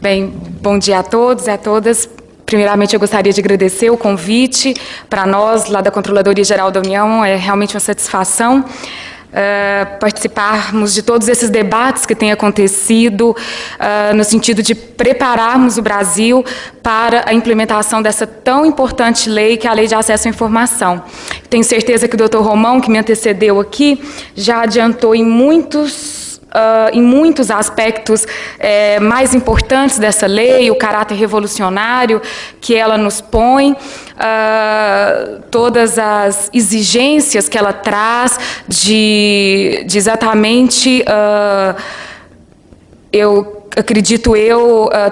Bem, bom dia a todos e a todas. Primeiramente, eu gostaria de agradecer o convite. Para nós, lá da Controladoria Geral da União, é realmente uma satisfação participarmos de todos esses debates que têm acontecido no sentido de prepararmos o Brasil para a implementação dessa tão importante lei, que é a Lei de Acesso à Informação. Tenho certeza que o Dr. Romão, que me antecedeu aqui, já adiantou em muitos aspectos mais importantes dessa lei, o caráter revolucionário que ela nos põe, todas as exigências que ela traz de exatamente,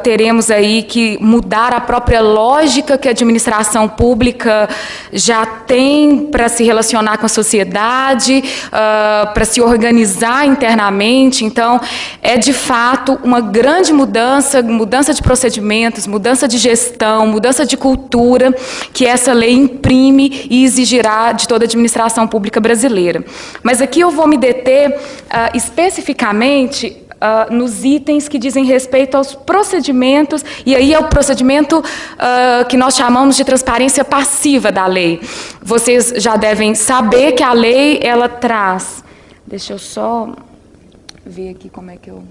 teremos aí que mudar a própria lógica que a administração pública já tem para se relacionar com a sociedade, para se organizar internamente. Então, é de fato uma grande mudança de procedimentos, mudança de gestão, mudança de cultura que essa lei imprime e exigirá de toda a administração pública brasileira. Mas aqui eu vou me deter especificamente nos itens que dizem respeito aos procedimentos, e aí é o procedimento que nós chamamos de transparência passiva da lei. Vocês já devem saber que a lei, ela traz... Deixa eu só ver aqui como é que eu...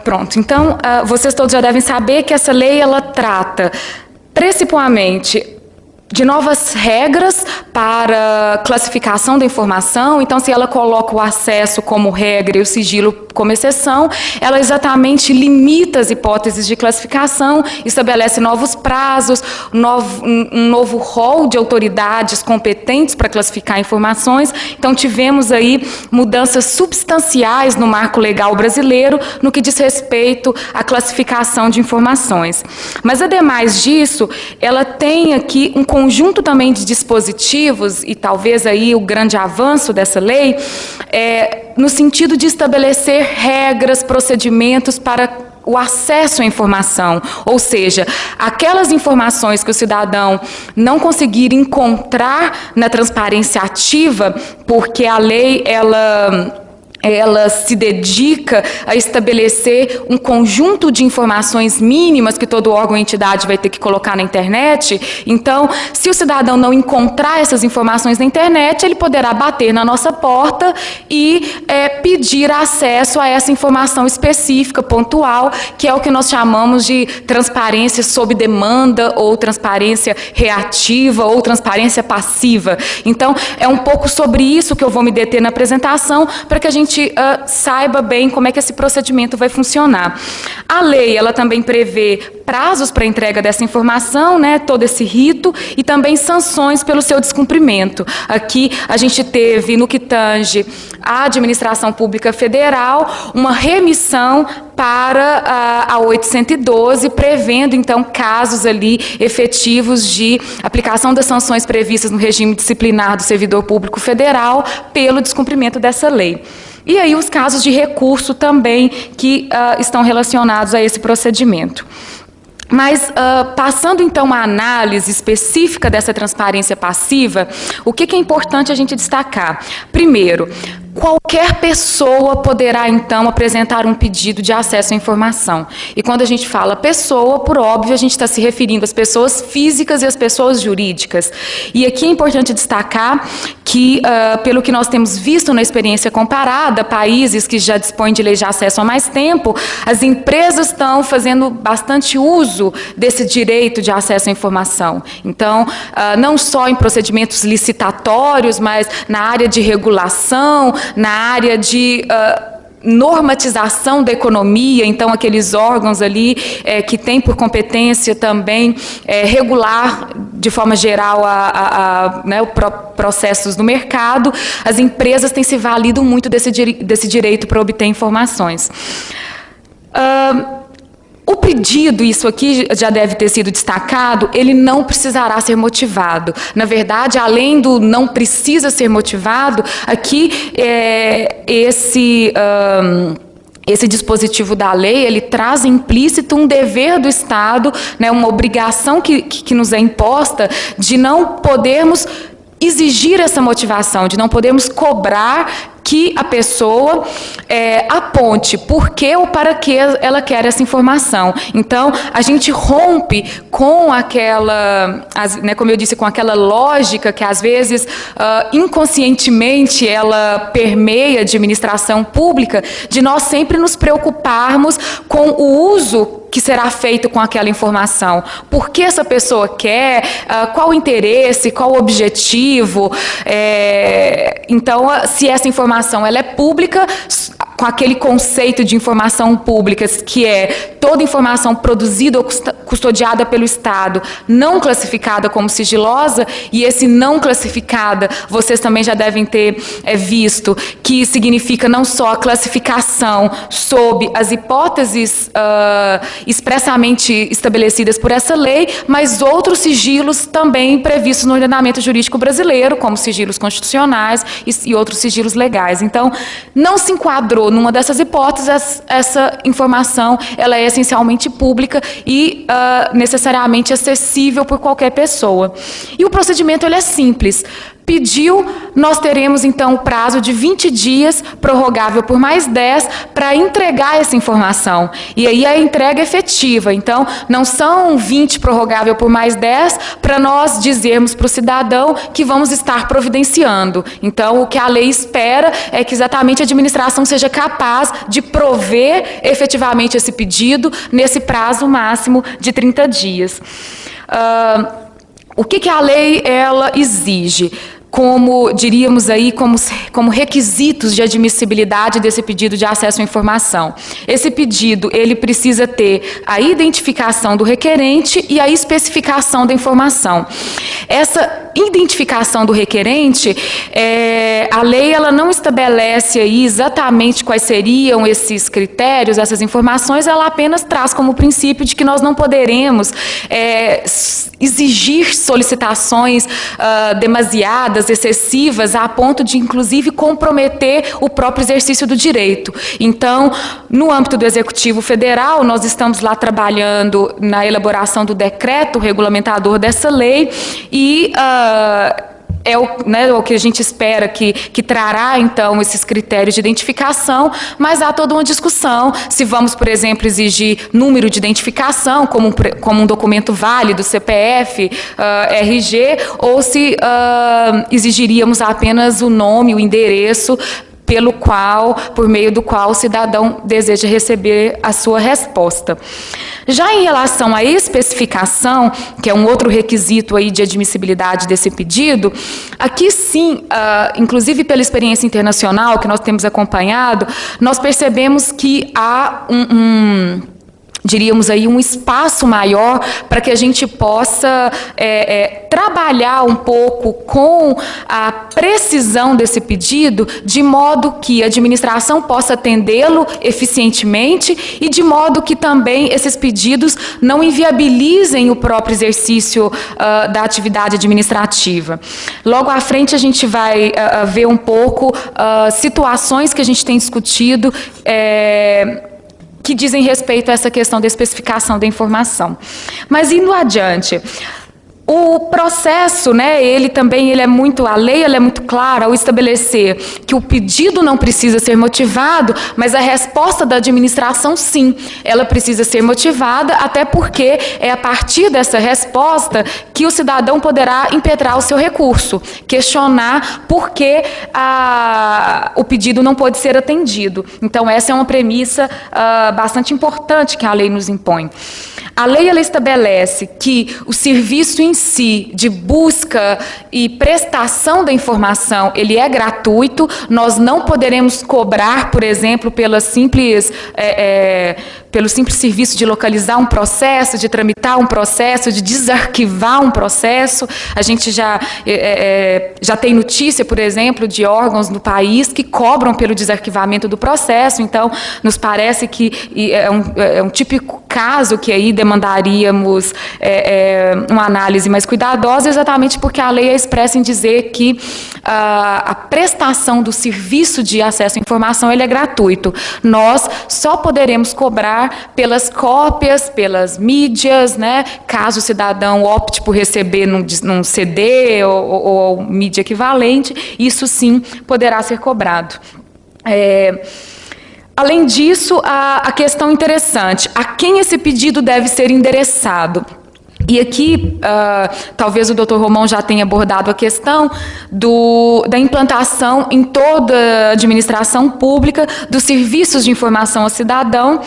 Pronto, então, vocês todos já devem saber que essa lei, ela trata, principalmente, de novas regras para classificação da informação. Então, se ela coloca o acesso como regra e o sigilo como exceção, ela exatamente limita as hipóteses de classificação, estabelece novos prazos, um novo rol de autoridades competentes para classificar informações. Então, tivemos aí mudanças substanciais no marco legal brasileiro no que diz respeito à classificação de informações. Mas, ademais disso, ela tem aqui um conjunto também de dispositivos, e talvez aí o grande avanço dessa lei, no sentido de estabelecer regras, procedimentos para o acesso à informação, ou seja, aquelas informações que o cidadão não conseguir encontrar na transparência ativa, porque a lei, ela se dedica a estabelecer um conjunto de informações mínimas que todo órgão ou entidade vai ter que colocar na internet. Então, se o cidadão não encontrar essas informações na internet, ele poderá bater na nossa porta e pedir acesso a essa informação específica, pontual, que é o que nós chamamos de transparência sob demanda, ou transparência reativa, ou transparência passiva. Então, é um pouco sobre isso que eu vou me deter na apresentação, para que a gente saiba bem como é que esse procedimento vai funcionar. A lei, ela também prevê prazos para a entrega dessa informação, né, todo esse rito, e também sanções pelo seu descumprimento. Aqui a gente teve, no que tange à administração pública federal, uma remissão para a 812, prevendo, então, casos ali efetivos de aplicação das sanções previstas no regime disciplinar do servidor público federal pelo descumprimento dessa lei. E aí os casos de recurso também que estão relacionados a esse procedimento. Mas, passando então à análise específica dessa transparência passiva, o que é importante a gente destacar? Primeiro, qualquer pessoa poderá, então, apresentar um pedido de acesso à informação. E quando a gente fala pessoa, por óbvio, a gente está se referindo às pessoas físicas e às pessoas jurídicas. E aqui é importante destacar que, pelo que nós temos visto na experiência comparada, países que já dispõem de lei de acesso há mais tempo, as empresas estão fazendo bastante uso desse direito de acesso à informação. Então, não só em procedimentos licitatórios, mas na área de regulação, na área de normatização da economia, então aqueles órgãos ali que têm por competência também regular de forma geral processos do mercado, as empresas têm se valido muito desse direito para obter informações. O pedido, isso aqui já deve ter sido destacado, ele não precisará ser motivado. Na verdade, além do não precisa ser motivado, aqui esse dispositivo da lei, ele traz implícito um dever do Estado, né, uma obrigação que nos é imposta de não podermos exigir essa motivação, de não podermos cobrar que a pessoa aponte por que ou para que ela quer essa informação. Então, a gente rompe com aquela, como eu disse, com aquela lógica que, às vezes, inconscientemente, ela permeia a administração pública, de nós sempre nos preocuparmos com o uso que será feito com aquela informação. Por que essa pessoa quer, qual o interesse, qual o objetivo. Então, se essa informação ela é pública, com aquele conceito de informação pública, que é toda informação produzida ou custodiada pelo Estado, não classificada como sigilosa, e esse não classificada, vocês também já devem ter visto, que significa não só a classificação sob as hipóteses expressamente estabelecidas por essa lei, mas outros sigilos também previstos no ordenamento jurídico brasileiro, como sigilos constitucionais e outros sigilos legais. Então, não se enquadrou numa dessas hipóteses, essa informação ela é essencialmente pública e necessariamente acessível por qualquer pessoa. E o procedimento ele é simples. Pediu, nós teremos então o prazo de 20 dias, prorrogável por mais 10, para entregar essa informação. E aí a entrega efetiva. Então, não são 20 prorrogável por mais 10 para nós dizermos para o cidadão que vamos estar providenciando. Então, o que a lei espera é que exatamente a administração seja capaz de prover efetivamente esse pedido nesse prazo máximo de 30 dias. O que a lei ela exige? Como, diríamos aí, como requisitos de admissibilidade desse pedido de acesso à informação. Esse pedido, ele precisa ter a identificação do requerente e a especificação da informação. Essa identificação do requerente, a lei ela não estabelece aí exatamente quais seriam esses critérios, essas informações, ela apenas traz como princípio de que nós não poderemos exigir solicitações demasiadas, excessivas, a ponto de, inclusive, comprometer o próprio exercício do direito. Então, no âmbito do Executivo Federal, nós estamos lá trabalhando na elaboração do decreto regulamentador dessa lei e o que a gente espera que trará, então, esses critérios de identificação, mas há toda uma discussão se vamos, por exemplo, exigir número de identificação, como um documento válido, CPF, RG, ou se exigiríamos apenas o nome, o endereço, por meio do qual o cidadão deseja receber a sua resposta. Já em relação à especificação, que é um outro requisito aí de admissibilidade desse pedido, aqui sim, inclusive pela experiência internacional que nós temos acompanhado, nós percebemos que há diríamos aí, um espaço maior para que a gente possa trabalhar um pouco com a precisão desse pedido, de modo que a administração possa atendê-lo eficientemente e de modo que também esses pedidos não inviabilizem o próprio exercício da atividade administrativa. Logo à frente a gente vai ver um pouco situações que a gente tem discutido que dizem respeito a essa questão da especificação da informação. Mas indo adiante, o processo, a lei é muito clara ao estabelecer que o pedido não precisa ser motivado, mas a resposta da administração, sim, ela precisa ser motivada, até porque é a partir dessa resposta que o cidadão poderá impetrar o seu recurso, questionar por que o pedido não pode ser atendido. Então, essa é uma premissa bastante importante que a lei nos impõe. A lei ela estabelece que o serviço em si de busca e prestação da informação, ele é gratuito, nós não poderemos cobrar, por exemplo, pelo simples serviço de localizar um processo, de tramitar um processo, de desarquivar um processo. A gente já tem notícia, por exemplo, de órgãos no país que cobram pelo desarquivamento do processo. Então, nos parece que é um típico caso que aí demandaríamos uma análise mais cuidadosa, exatamente porque a lei é expressa em dizer que a prestação do serviço de acesso à informação ele é gratuito. Nós só poderemos cobrar pelas cópias, pelas mídias, né? Caso o cidadão opte por receber num CD ou mídia equivalente, isso sim poderá ser cobrado. Além disso, a questão interessante, a quem esse pedido deve ser endereçado? E aqui, talvez o Dr. Romão já tenha abordado a questão da implantação em toda a administração pública dos serviços de informação ao cidadão,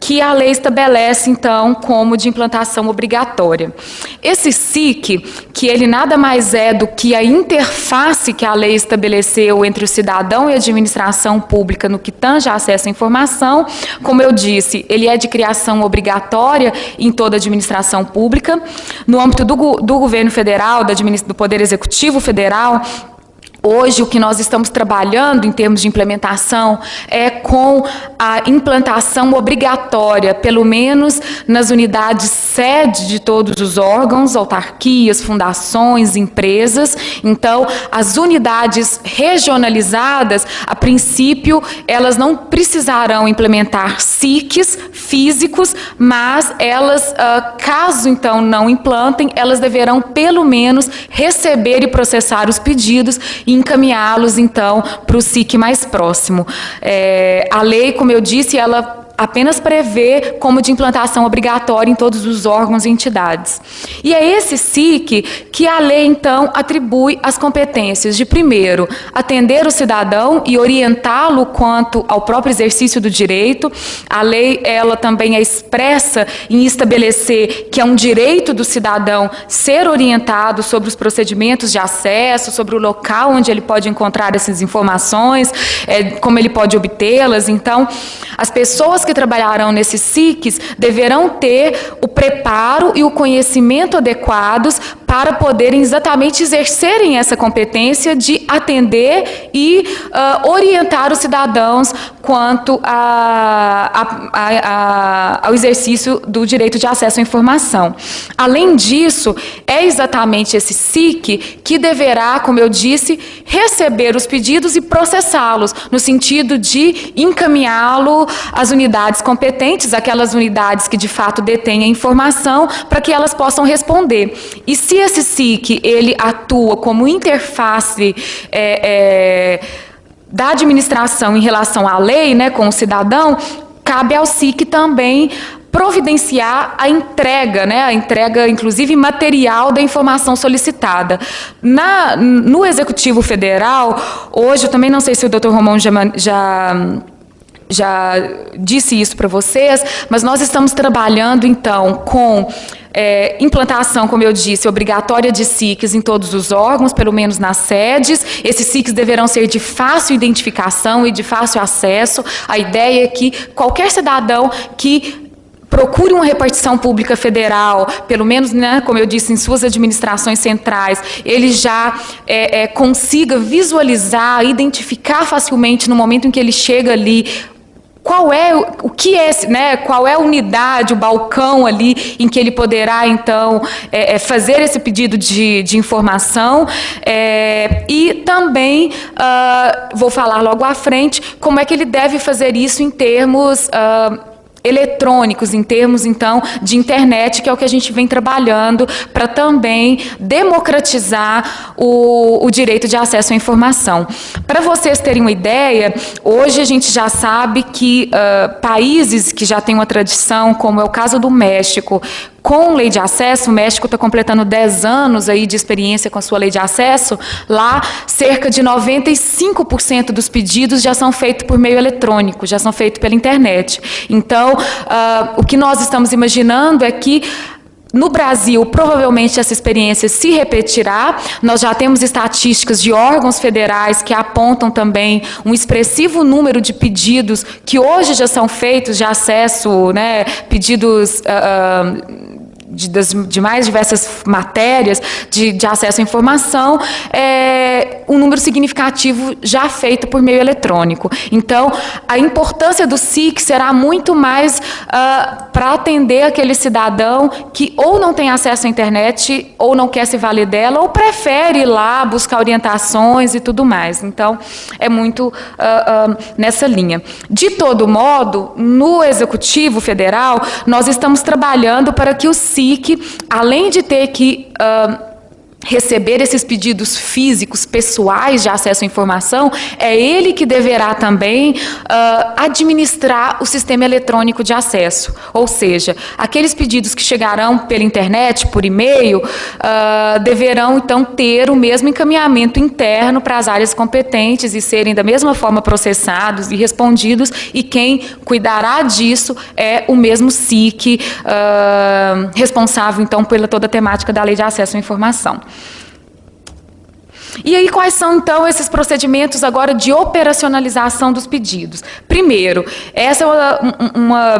que a lei estabelece, então, como de implantação obrigatória. Esse SIC, que ele nada mais é do que a interface que a lei estabeleceu entre o cidadão e a administração pública no que tange acesso à informação, como eu disse, ele é de criação obrigatória em toda a administração pública. No âmbito do governo federal, do Poder Executivo Federal, hoje, o que nós estamos trabalhando em termos de implementação é com a implantação obrigatória, pelo menos nas unidades sede de todos os órgãos, autarquias, fundações, empresas. Então, as unidades regionalizadas, a princípio, elas não precisarão implementar SICs físicos, mas elas, caso então não implantem, elas deverão pelo menos receber e processar os pedidos e encaminhá-los, então, para o SIC mais próximo. A lei, como eu disse, ela apenas prevê como de implantação obrigatória em todos os órgãos e entidades. E é esse SIC que a lei, então, atribui as competências de, primeiro, atender o cidadão e orientá-lo quanto ao próprio exercício do direito. A lei, ela também é expressa em estabelecer que é um direito do cidadão ser orientado sobre os procedimentos de acesso, sobre o local onde ele pode encontrar essas informações, como ele pode obtê-las. Então, as pessoas que trabalharão nesses SICs deverão ter o preparo e o conhecimento adequados para poderem exatamente exercerem essa competência de atender e orientar os cidadãos quanto ao exercício do direito de acesso à informação. Além disso, é exatamente esse SIC que deverá, como eu disse, receber os pedidos e processá-los, no sentido de encaminhá-lo às unidades competentes, aquelas unidades que de fato detêm a informação, para que elas possam responder. E se esse SIC ele atua como interface da administração em relação à lei, né, com o cidadão, cabe ao SIC também providenciar a entrega, inclusive material da informação solicitada. No Executivo Federal, hoje, eu também não sei se o Dr. Romão já disse isso para vocês, mas nós estamos trabalhando, então, com implantação, como eu disse, obrigatória de SICs em todos os órgãos, pelo menos nas sedes. Esses SICs deverão ser de fácil identificação e de fácil acesso. A ideia é que qualquer cidadão que procure uma repartição pública federal, pelo menos, né, como eu disse, em suas administrações centrais, ele já consiga visualizar, identificar facilmente no momento em que ele chega ali qual é qual é a unidade, o balcão ali em que ele poderá, então, fazer esse pedido de informação. E também, vou falar logo à frente, como é que ele deve fazer isso em termos eletrônicos, em termos, então, de internet, que é o que a gente vem trabalhando para também democratizar o direito de acesso à informação. Para vocês terem uma ideia, hoje a gente já sabe que países que já têm uma tradição, como é o caso do México, com lei de acesso, o México está completando 10 anos aí de experiência com a sua lei de acesso. Lá, cerca de 95% dos pedidos já são feitos por meio eletrônico, já são feitos pela internet. Então, o que nós estamos imaginando é que No Brasil, provavelmente essa experiência se repetirá. Nós já temos estatísticas de órgãos federais que apontam também um expressivo número de pedidos que hoje já são feitos de acesso, né, pedidos de mais diversas matérias de acesso à informação, um número significativo já feito por meio eletrônico. Então, a importância do SIC será muito mais para atender aquele cidadão que ou não tem acesso à internet, ou não quer se valer dela, ou prefere ir lá buscar orientações e tudo mais. Então, é muito nessa linha. De todo modo, no Executivo Federal, nós estamos trabalhando para que o SIC, além de ter que receber esses pedidos físicos, pessoais de acesso à informação, é ele que deverá também administrar o sistema eletrônico de acesso. Ou seja, aqueles pedidos que chegarão pela internet, por e-mail, deverão, então, ter o mesmo encaminhamento interno para as áreas competentes e serem da mesma forma processados e respondidos, e quem cuidará disso é o mesmo SIC, responsável, então, pela toda a temática da Lei de Acesso à Informação. E aí, quais são, então, esses procedimentos agora de operacionalização dos pedidos? Primeiro, essa é uma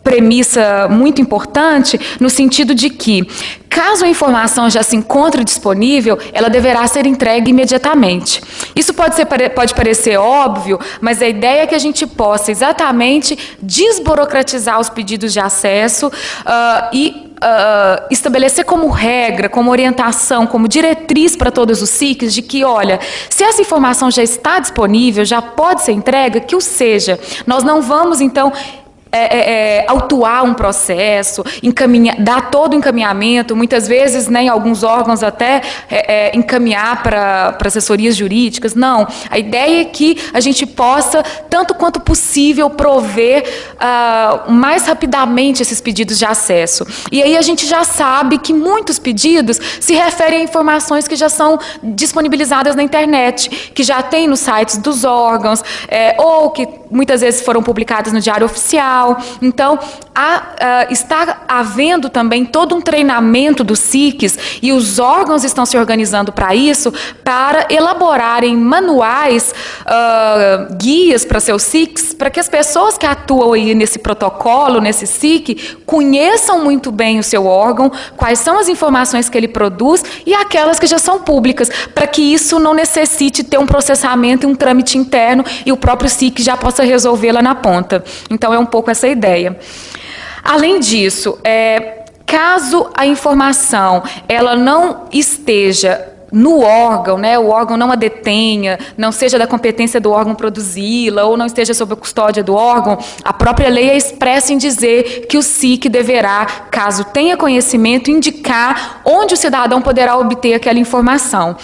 premissa muito importante, no sentido de que, caso a informação já se encontre disponível, ela deverá ser entregue imediatamente. Isso pode parecer óbvio, mas a ideia é que a gente possa exatamente desburocratizar os pedidos de acesso e estabelecer como regra, como orientação, como diretriz para todos os SICs, de que, olha, se essa informação já está disponível, já pode ser entregue, que o seja. Nós não vamos, então, autuar um processo, dar todo o encaminhamento, muitas vezes, né, em alguns órgãos até encaminhar para assessorias jurídicas. Não, a ideia é que a gente possa, tanto quanto possível, prover mais rapidamente esses pedidos de acesso. E aí a gente já sabe que muitos pedidos se referem a informações que já são disponibilizadas na internet, que já tem nos sites dos órgãos, ou que muitas vezes foram publicadas no Diário Oficial. Então, está havendo também todo um treinamento dos SICs, e os órgãos estão se organizando para isso, para elaborarem manuais, guias para seus SICs, para que as pessoas que atuam aí nesse protocolo, nesse SIC, conheçam muito bem o seu órgão, quais são as informações que ele produz e aquelas que já são públicas, para que isso não necessite ter um processamento e um trâmite interno e o próprio SIC já possa resolvê-la na ponta. Então, é um pouco essa ideia. Além disso, caso a informação ela não esteja no órgão, né, o órgão não a detenha, não seja da competência do órgão produzi-la, ou não esteja sob a custódia do órgão, a própria lei é expressa em dizer que o SIC deverá, caso tenha conhecimento, indicar onde o cidadão poderá obter aquela informação.